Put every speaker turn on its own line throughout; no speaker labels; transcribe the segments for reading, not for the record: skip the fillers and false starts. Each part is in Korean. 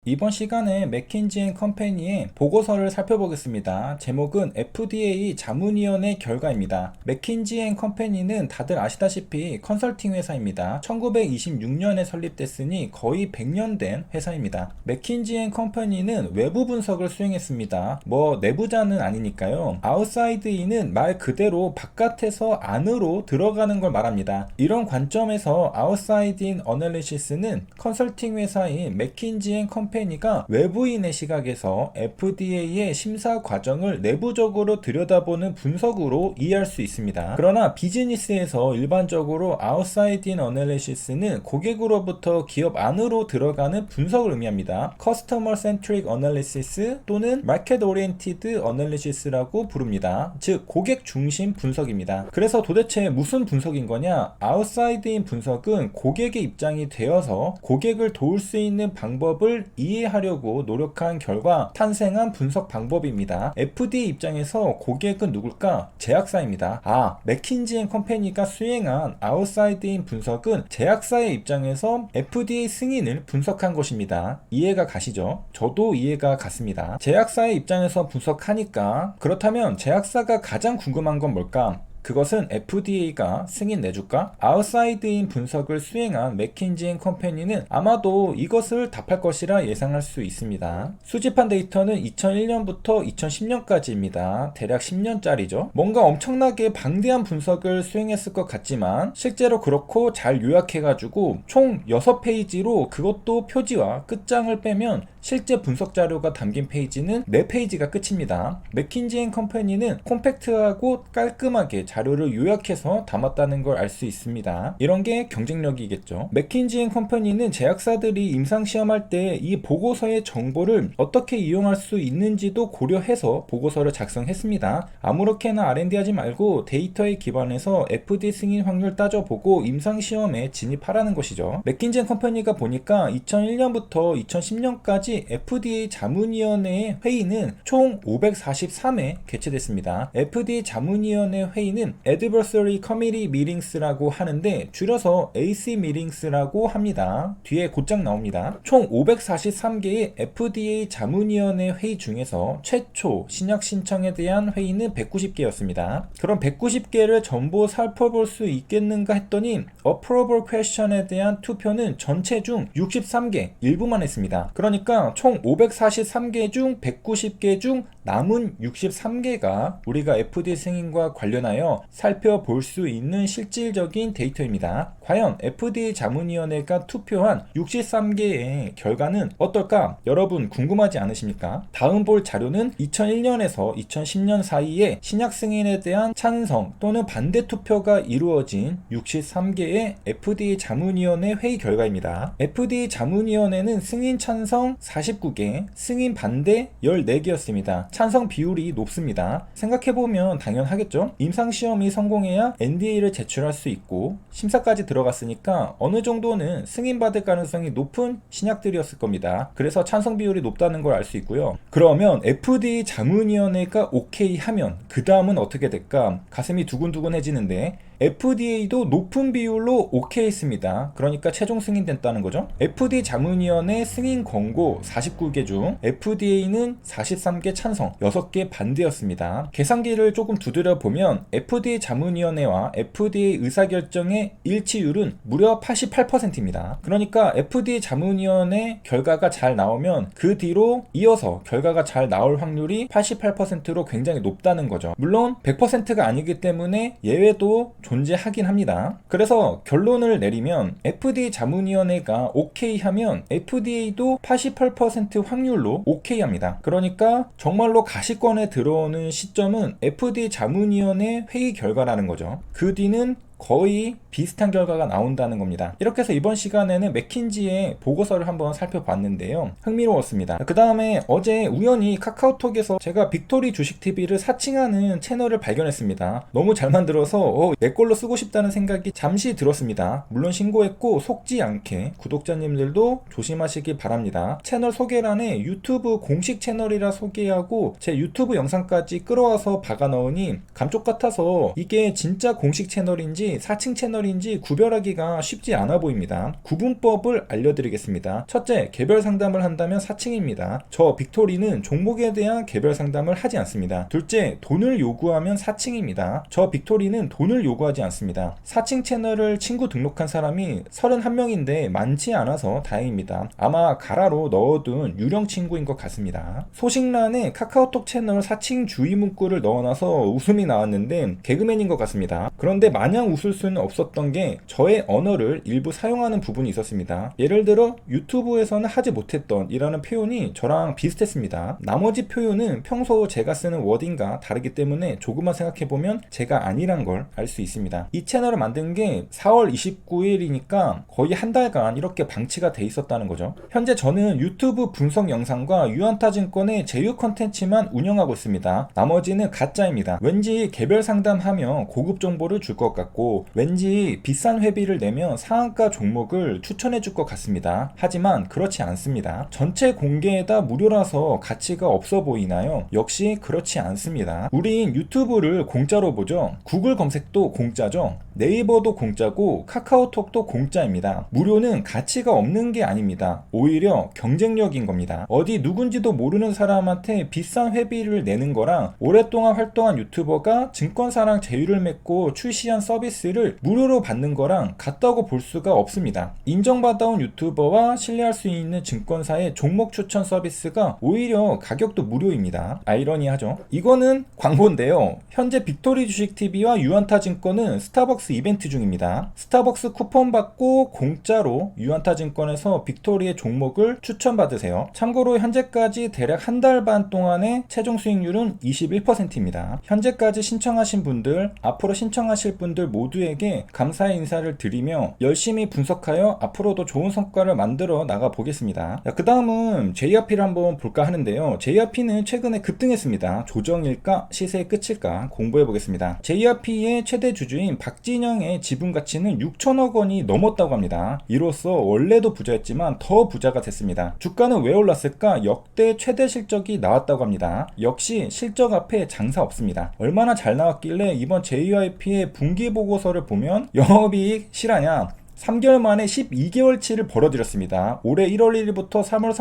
이번 시간에 맥킨지&컴퍼니의 보고서를 살펴보겠습니다. 제목은 FDA 자문위원회 결과입니다. 맥킨지&컴퍼니는 다들 아시다시피 컨설팅 회사입니다. 1926년에 설립됐으니 거의 100년 된 회사입니다. 맥킨지&컴퍼니는 외부 분석을 수행했습니다. 내부자는 아니니까요. 아웃사이드인은 말 그대로 바깥에서 안으로 들어가는 걸 말합니다. 이런 관점에서 아웃사이드인 어널리시스는 컨설팅 회사인 맥킨지&컴퍼니가 외부인의 시각에서 FDA의 심사 과정을 내부적으로 들여다보는 분석으로 이해할 수 있습니다. 그러나 비즈니스에서 일반적으로 아웃사이드 인 어널리시스는 고객으로부터 기업 안으로 들어가는 분석을 의미합니다. 커스터머 센트릭 어널리시스 또는 마켓 오리엔티드 어널리시스라고 부릅니다. 즉 고객 중심 분석입니다. 그래서 도대체 무슨 분석인 거냐? 아웃사이드인 분석은 고객의 입장이 되어서 고객을 도울 수 있는 방법을 이해하려고 노력한 결과 탄생한 분석 방법입니다. FDA 입장에서 고객은 누굴까? 제약사입니다. 맥킨지&컴퍼니가 수행한 아웃사이드인 분석은 제약사의 입장에서 FDA 승인을 분석한 것입니다. 이해가 가시죠? 저도 이해가 갔습니다. 제약사의 입장에서 분석하니까 그렇다면 제약사가 가장 궁금한 건 뭘까? 그것은 FDA가 승인 내줄까? 아웃사이드인 분석을 수행한 맥킨지&컴퍼니는 아마도 이것을 답할 것이라 예상할 수 있습니다. 수집한 데이터는 2001년부터 2010년까지입니다. 대략 10년짜리죠. 뭔가 엄청나게 방대한 분석을 수행했을 것 같지만 실제로 그렇고 잘 요약해가지고 총 6페이지로 그것도 표지와 끝장을 빼면 실제 분석 자료가 담긴 페이지는 4페이지가 끝입니다. 맥킨지&컴퍼니는 콤팩트하고 깔끔하게 자료를 요약해서 담았다는 걸 알 수 있습니다. 이런 게 경쟁력이겠죠. 맥킨지&컴퍼니는 제약사들이 임상시험할 때 이 보고서의 정보를 어떻게 이용할 수 있는지도 고려해서 보고서를 작성했습니다. 아무렇게나 R&D 하지 말고 데이터에 기반해서 FDA 승인 확률 따져보고 임상시험에 진입하라는 것이죠. 맥킨지&컴퍼니가 보니까 2001년부터 2010년까지 FDA 자문위원회의 회의는 총 543회 개최됐습니다. FDA 자문위원회 회의는 Advisory Committee Meetings라고 하는데 줄여서 AC Meetings라고 합니다. 뒤에 곧장 나옵니다. 총 543개의 FDA 자문위원회 회의 중에서 최초 신약 신청에 대한 회의는 190개였습니다. 그럼 190개를 전부 살펴볼 수 있겠는가 했더니 Approval Question에 대한 투표는 전체 중 63개, 일부만 했습니다. 그러니까 총 543개 중 190개 중 남은 63개가 우리가 FDA 승인과 관련하여 살펴볼 수 있는 실질적인 데이터입니다. 과연 FDA 자문위원회가 투표한 63개의 결과는 어떨까? 여러분 궁금하지 않으십니까? 다음 볼 자료는 2001년에서 2010년 사이에 신약 승인에 대한 찬성 또는 반대 투표가 이루어진 63개의 FDA 자문위원회 회의 결과입니다. FDA 자문위원회는 승인 찬성 49개, 승인 반대 14개였습니다. 찬성 비율이 높습니다. 생각해보면 당연하겠죠? 임상시험이 성공해야 NDA를 제출할 수 있고 심사까지 들어갔으니까 어느 정도는 승인받을 가능성이 높은 신약들이었을 겁니다. 그래서 찬성 비율이 높다는 걸 알 수 있고요. 그러면 FDA 자문위원회가 오케이 하면 그 다음은 어떻게 될까? 가슴이 두근두근해지는데 FDA도 높은 비율로 오케이 했습니다. 그러니까 최종 승인됐다는 거죠. FDA 자문위원회 승인 권고 49개 중 FDA는 43개 찬성, 6개 반대였습니다. 계산기를 조금 두드려 보면 FDA 자문위원회와 FDA 의사결정의 일치율은 무려 88%입니다. 그러니까 FDA 자문위원회 결과가 잘 나오면 그 뒤로 이어서 결과가 잘 나올 확률이 88%로 굉장히 높다는 거죠. 물론 100%가 아니기 때문에 예외도 존재하긴 합니다. 그래서 결론을 내리면 FDA 자문위원회가 오케이 하면 FDA도 88% 확률로 오케이 합니다. 그러니까 정말로 가시권에 들어오는 시점은 FDA 자문위원회 회의 결과라는 거죠. 그 뒤는 거의 비슷한 결과가 나온다는 겁니다. 이렇게 해서 이번 시간에는 맥킨지의 보고서를 한번 살펴봤는데요. 흥미로웠습니다. 그 다음에 어제 우연히 카카오톡에서 제가 빅토리 주식TV를 사칭하는 채널을 발견했습니다. 너무 잘 만들어서 내 걸로 쓰고 싶다는 생각이 잠시 들었습니다. 물론 신고했고 속지 않게 구독자님들도 조심하시기 바랍니다. 채널 소개란에 유튜브 공식 채널이라 소개하고 제 유튜브 영상까지 끌어와서 박아 넣으니 감쪽 같아서 이게 진짜 공식 채널인지 사칭 채널 채널인지 구별하기가 쉽지 않아 보입니다. 구분법을 알려드리겠습니다. 첫째, 개별 상담을 한다면 4층입니다. 저 빅토리는 종목에 대한 개별 상담을 하지 않습니다. 둘째, 돈을 요구하면 4층입니다. 저 빅토리는 돈을 요구하지 않습니다. 4층 채널을 친구 등록한 사람이 31명인데 많지 않아서 다행입니다. 아마 가라로 넣어둔 유령 친구인 것 같습니다. 소식란에 카카오톡 채널 4층 주의 문구를 넣어놔서 웃음이 나왔는데 개그맨인 것 같습니다. 그런데 마냥 웃을 수는 없었던 게 저의 언어를 일부 사용하는 부분이 있었습니다. 예를 들어 유튜브에서는 하지 못했던 이라는 표현이 저랑 비슷했습니다. 나머지 표현은 평소 제가 쓰는 워딩과 다르기 때문에 조금만 생각해보면 제가 아니란 걸 알 수 있습니다. 이 채널을 만든 게 4월 29일이니까 거의 한 달간 이렇게 방치가 돼 있었다는 거죠. 현재 저는 유튜브 분석 영상과 유한타증권의 제휴 컨텐츠만 운영하고 있습니다. 나머지는 가짜입니다. 왠지 개별 상담하면 고급 정보를 줄 것 같고 왠지 비싼 회비를 내면 상한가 종목을 추천해 줄 것 같습니다. 하지만 그렇지 않습니다. 전체 공개에다 무료라서 가치가 없어 보이나요? 역시 그렇지 않습니다. 우린 유튜브를 공짜로 보죠. 구글 검색도 공짜죠. 네이버도 공짜고 카카오톡도 공짜입니다. 무료는 가치가 없는 게 아닙니다. 오히려 경쟁력인 겁니다. 어디 누군지도 모르는 사람한테 비싼 회비를 내는 거랑 오랫동안 활동한 유튜버가 증권사랑 제휴를 맺고 출시한 서비스를 무료로 받는 거랑 같다고 볼 수가 없습니다. 인정받아온 유튜버와 신뢰할 수 있는 증권사의 종목 추천 서비스가 오히려 가격도 무료입니다. 아이러니하죠? 이거는 광고인데요. 현재 빅토리 주식TV와 유한타증권은 스타벅스 이벤트 중입니다. 스타벅스 쿠폰 받고 공짜로 유한타증권에서 빅토리의 종목을 추천받으세요. 참고로 현재까지 대략 한 달 반 동안의 최종 수익률은 21%입니다. 현재까지 신청하신 분들, 앞으로 신청하실 분들 모두에게 감사의 인사를 드리며 열심히 분석하여 앞으로도 좋은 성과를 만들어 나가 보겠습니다. 그 다음은 JRP를 한번 볼까 하는데요. JRP는 최근에 급등했습니다. 조정일까 시세의 끝일까 공부해 보겠습니다. JRP의 최대 주주인 박진영의 지분 가치는 6천억 원이 넘었다고 합니다. 이로써 원래도 부자였지만 더 부자가 됐습니다. 주가는 왜 올랐을까? 역대 최대 실적이 나왔다고 합니다. 역시 실적 앞에 장사 없습니다. 얼마나 잘 나왔길래 이번 JYP의 분기 보고서를 보면 영업이익 실하냐? 3개월 만에 12개월치를 벌어들였습니다. 올해 1월 1일부터 3월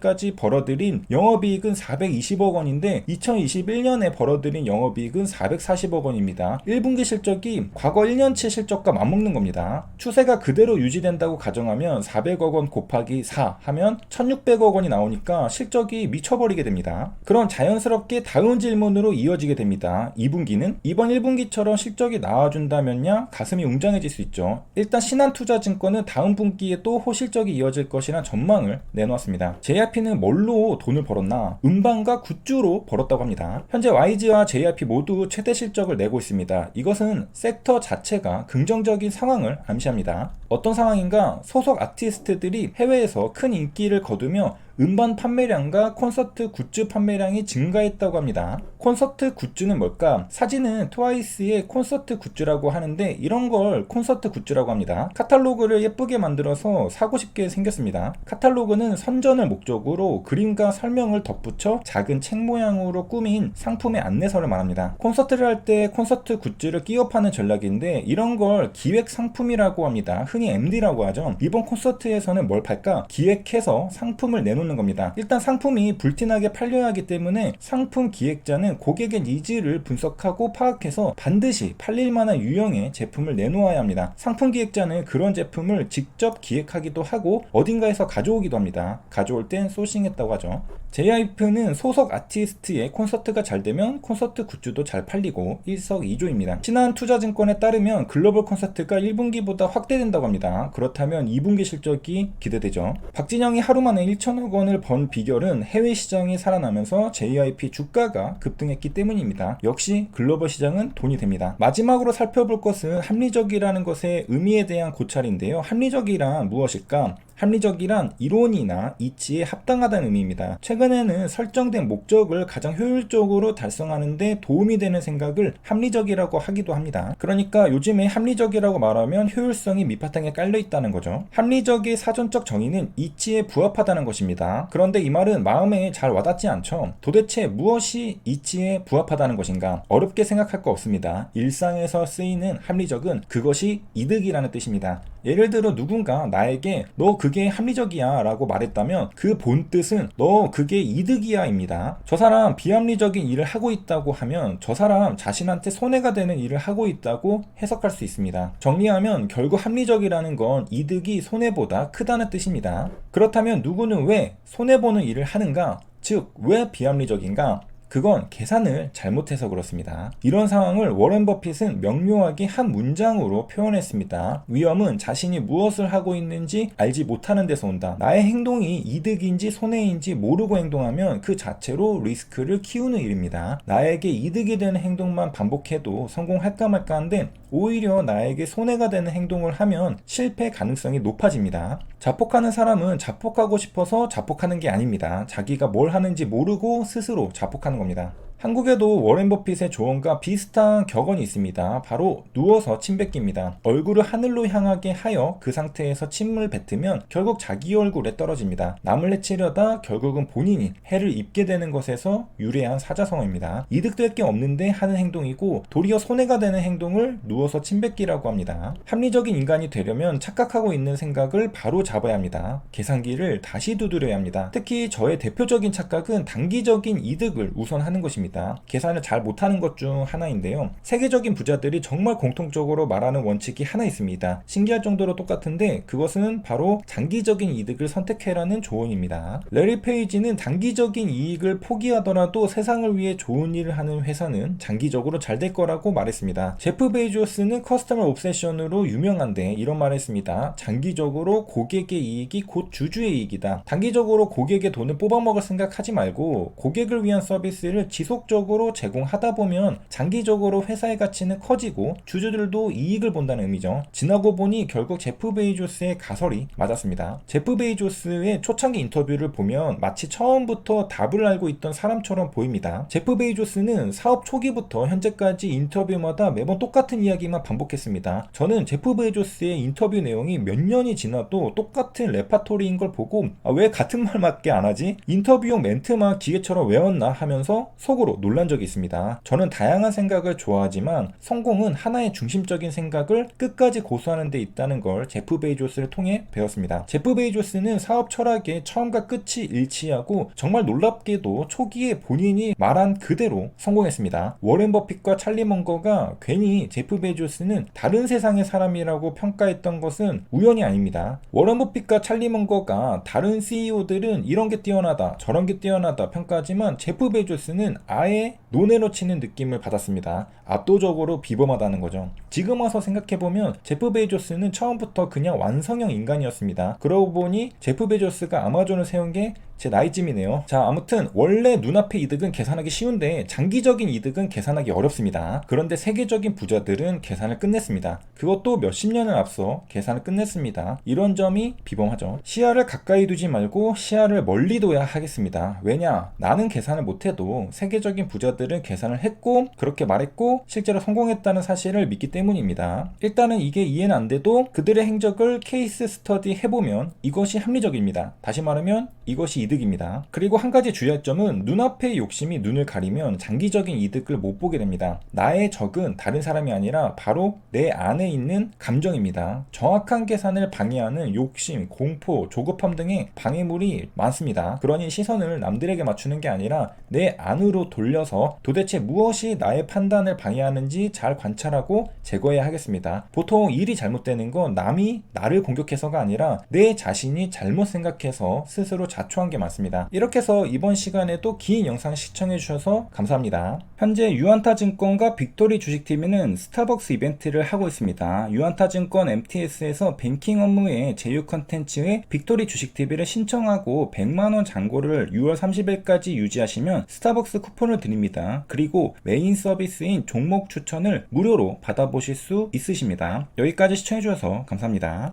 31일까지 벌어들인 영업이익은 420억 원인데 2021년에 벌어들인 영업이익은 440억 원입니다. 1분기 실적이 과거 1년치 실적과 맞먹는 겁니다. 추세가 그대로 유지된다고 가정하면 400억 원 곱하기 4 하면 1600억 원이 나오니까 실적이 미쳐버리게 됩니다. 그럼 자연스럽게 다음 질문으로 이어지게 됩니다. 2분기는? 이번 1분기처럼 실적이 나와준다면야 가슴이 웅장해질 수 있죠. 일단 신한투자증권은 다음 분기에 또 호실적이 이어질 것이란 전망을 내놓았습니다. JRP는 뭘로 돈을 벌었나? 음반과 굿즈로 벌었다고 합니다. 현재 YG와 JRP 모두 최대 실적을 내고 있습니다. 이것은 섹터 자체가 긍정적인 상황을 암시합니다. 어떤 상황인가? 소속 아티스트들이 해외에서 큰 인기를 거두며 음반 판매량과 콘서트 굿즈 판매량이 증가했다고 합니다. 콘서트 굿즈는 뭘까? 사진은 트와이스의 콘서트 굿즈라고 하는데 이런 걸 콘서트 굿즈라고 합니다. 카탈로그를 예쁘게 만들어서 사고 싶게 생겼습니다. 카탈로그는 선전을 목적으로 그림과 설명을 덧붙여 작은 책 모양으로 꾸민 상품의 안내서를 말합니다. 콘서트를 할 때 콘서트 굿즈를 끼워 파는 전략인데 이런 걸 기획 상품이라고 합니다. 흔히 MD라고 하죠. 이번 콘서트에서는 뭘 팔까? 기획해서 상품을 내놓는 겁니다. 일단 상품이 불티나게 팔려야 하기 때문에 상품 기획자는 고객의 니즈를 분석하고 파악해서 반드시 팔릴 만한 유형의 제품을 내놓아야 합니다. 상품 기획자는 그런 제품을 직접 기획하기도 하고 어딘가에서 가져오기도 합니다. 가져올 땐 소싱했다고 하죠. JYP는 소속 아티스트의 콘서트가 잘 되면 콘서트 굿즈도 잘 팔리고 일석이조입니다. 신한투자증권에 따르면 글로벌 콘서트가 1분기보다 확대된다고 합니다. 그렇다면 2분기 실적이 기대되죠. 박진영이 하루 만에 1천억 원을 번 비결은 해외 시장이 살아나면서 JYP 주가가 급등했기 때문입니다. 역시 글로벌 시장은 돈이 됩니다. 마지막으로 살펴볼 것은 합리적이라는 것의 의미에 대한 고찰인데요. 합리적이란 무엇일까? 합리적이란 이론이나 이치에 합당하다는 의미입니다. 최근에는 설정된 목적을 가장 효율적으로 달성하는 데 도움이 되는 생각을 합리적이라고 하기도 합니다. 그러니까 요즘에 합리적이라고 말하면 효율성이 밑바탕에 깔려 있다는 거죠. 합리적의 사전적 정의는 이치에 부합하다는 것입니다. 그런데 이 말은 마음에 잘 와닿지 않죠. 도대체 무엇이 이치에 부합하다는 것인가? 어렵게 생각할 거 없습니다. 일상에서 쓰이는 합리적은 그것이 이득이라는 뜻입니다. 예를 들어 누군가 나에게 너 그게 합리적이야 라고 말했다면 그 본뜻은 너 그게 이득이야 입니다. 저 사람 비합리적인 일을 하고 있다고 하면 저 사람 자신한테 손해가 되는 일을 하고 있다고 해석할 수 있습니다. 정리하면 결국 합리적이라는 건 이득이 손해보다 크다는 뜻입니다. 그렇다면 누구는 왜 손해보는 일을 하는가? 즉 왜 비합리적인가? 그건 계산을 잘못해서 그렇습니다. 이런 상황을 워렌 버핏은 명료하게 한 문장으로 표현했습니다. 위험은 자신이 무엇을 하고 있는지 알지 못하는 데서 온다. 나의 행동이 이득인지 손해인지 모르고 행동하면 그 자체로 리스크를 키우는 일입니다. 나에게 이득이 되는 행동만 반복해도 성공할까 말까 한데 오히려 나에게 손해가 되는 행동을 하면 실패 가능성이 높아집니다. 자폭하는 사람은 자폭하고 싶어서 자폭하는 게 아닙니다. 자기가 뭘 하는지 모르고 스스로 자폭하는 겁니다. 한국에도 워렌 버핏의 조언과 비슷한 격언이 있습니다. 바로 누워서 침 뱉기입니다. 얼굴을 하늘로 향하게 하여 그 상태에서 침을 뱉으면 결국 자기 얼굴에 떨어집니다. 남을 해치려다 결국은 본인이 해를 입게 되는 것에서 유래한 사자성어입니다. 이득될 게 없는데 하는 행동이고 도리어 손해가 되는 행동을 누워서 침 뱉기라고 합니다. 합리적인 인간이 되려면 착각하고 있는 생각을 바로 잡아야 합니다. 계산기를 다시 두드려야 합니다. 특히 저의 대표적인 착각은 단기적인 이득을 우선하는 것입니다. 계산을 잘 못하는 것 중 하나인데요. 세계적인 부자들이 정말 공통적으로 말하는 원칙이 하나 있습니다. 신기할 정도로 똑같은데 그것은 바로 장기적인 이득을 선택해라는 조언입니다. 레리 페이지는 단기적인 이익을 포기하더라도 세상을 위해 좋은 일을 하는 회사는 장기적으로 잘 될 거라고 말했습니다. 제프 베이조스는 커스터머 옵세션으로 유명한데 이런 말을 했습니다. 장기적으로 고객의 이익이 곧 주주의 이익이다. 단기적으로 고객의 돈을 뽑아먹을 생각하지 말고 고객을 위한 서비스를 지속적으로 제공하다 보면 장기적으로 회사의 가치는 커지고 주주들도 이익을 본다는 의미죠. 지나고 보니 결국 제프 베이조스의 가설이 맞았습니다. 제프 베이조스의 초창기 인터뷰를 보면 마치 처음부터 답을 알고 있던 사람처럼 보입니다. 제프 베이조스는 사업 초기부터 현재까지 인터뷰마다 매번 똑같은 이야기만 반복했습니다. 저는 제프 베이조스의 인터뷰 내용이 몇 년이 지나도 똑같은 레파토리인 걸 보고 왜 같은 말밖에 안 하지? 인터뷰용 멘트만 기계처럼 외웠나 하면서 속으로 놀란 적이 있습니다. 저는 다양한 생각을 좋아하지만 성공은 하나의 중심적인 생각을 끝까지 고수하는 데 있다는 걸 제프 베이조스를 통해 배웠습니다. 제프 베이조스는 사업 철학의 처음과 끝이 일치하고 정말 놀랍게도 초기에 본인이 말한 그대로 성공했습니다. 워렌 버핏과 찰리 먼거가 괜히 제프 베이조스는 다른 세상의 사람이라고 평가했던 것은 우연이 아닙니다. 워렌 버핏과 찰리 먼거가 다른 CEO들은 이런 게 뛰어나다 저런 게 뛰어나다 평가하지만 제프 베이조스는 아예 논외로 치는 느낌을 받았습니다. 압도적으로 비범하다는 거죠. 지금 와서 생각해보면 제프 베이조스는 처음부터 그냥 완성형 인간이었습니다. 그러고 보니 제프 베이조스가 아마존을 세운 게 제 나이쯤이네요. 자, 아무튼 원래 눈앞의 이득은 계산하기 쉬운데 장기적인 이득은 계산하기 어렵습니다. 그런데 세계적인 부자들은 계산을 끝냈습니다. 그것도 몇십 년을 앞서 계산을 끝냈습니다. 이런 점이 비범하죠. 시야를 가까이 두지 말고 시야를 멀리 둬야 하겠습니다. 왜냐? 나는 계산을 못해도 세계적인 부자들은 계산을 했고 그렇게 말했고 실제로 성공했다는 사실을 믿기 때문입니다. 일단은 이게 이해는 안 돼도 그들의 행적을 케이스 스터디 해보면 이것이 합리적입니다. 다시 말하면 이것이 이득입니다. 그리고 한 가지 주의할 점은 눈앞의 욕심이 눈을 가리면 장기적인 이득을 못 보게 됩니다. 나의 적은 다른 사람이 아니라 바로 내 안에 있는 감정입니다. 정확한 계산을 방해하는 욕심, 공포, 조급함 등의 방해물이 많습니다. 그러니 시선을 남들에게 맞추는 게 아니라 내 안으로 돌려서 도대체 무엇이 나의 판단을 방해하는지 잘 관찰하고 제거해야 하겠습니다. 보통 일이 잘못되는 건 남이 나를 공격해서가 아니라 내 자신이 잘못 생각해서 스스로 자초한 게 많습니다. 이렇게 해서 이번 시간에도 긴 영상 시청해주셔서 감사합니다. 현재 유안타증권과 빅토리 주식TV는 스타벅스 이벤트를 하고 있습니다. 유안타증권 MTS에서 뱅킹 업무의 제휴 컨텐츠에 빅토리 주식TV를 신청하고 100만원 잔고를 6월 30일까지 유지하시면 스타벅스 쿠폰을 드립니다. 그리고 메인 서비스인 종목 추천을 무료로 받아보실 수 있으십니다. 여기까지 시청해주셔서 감사합니다.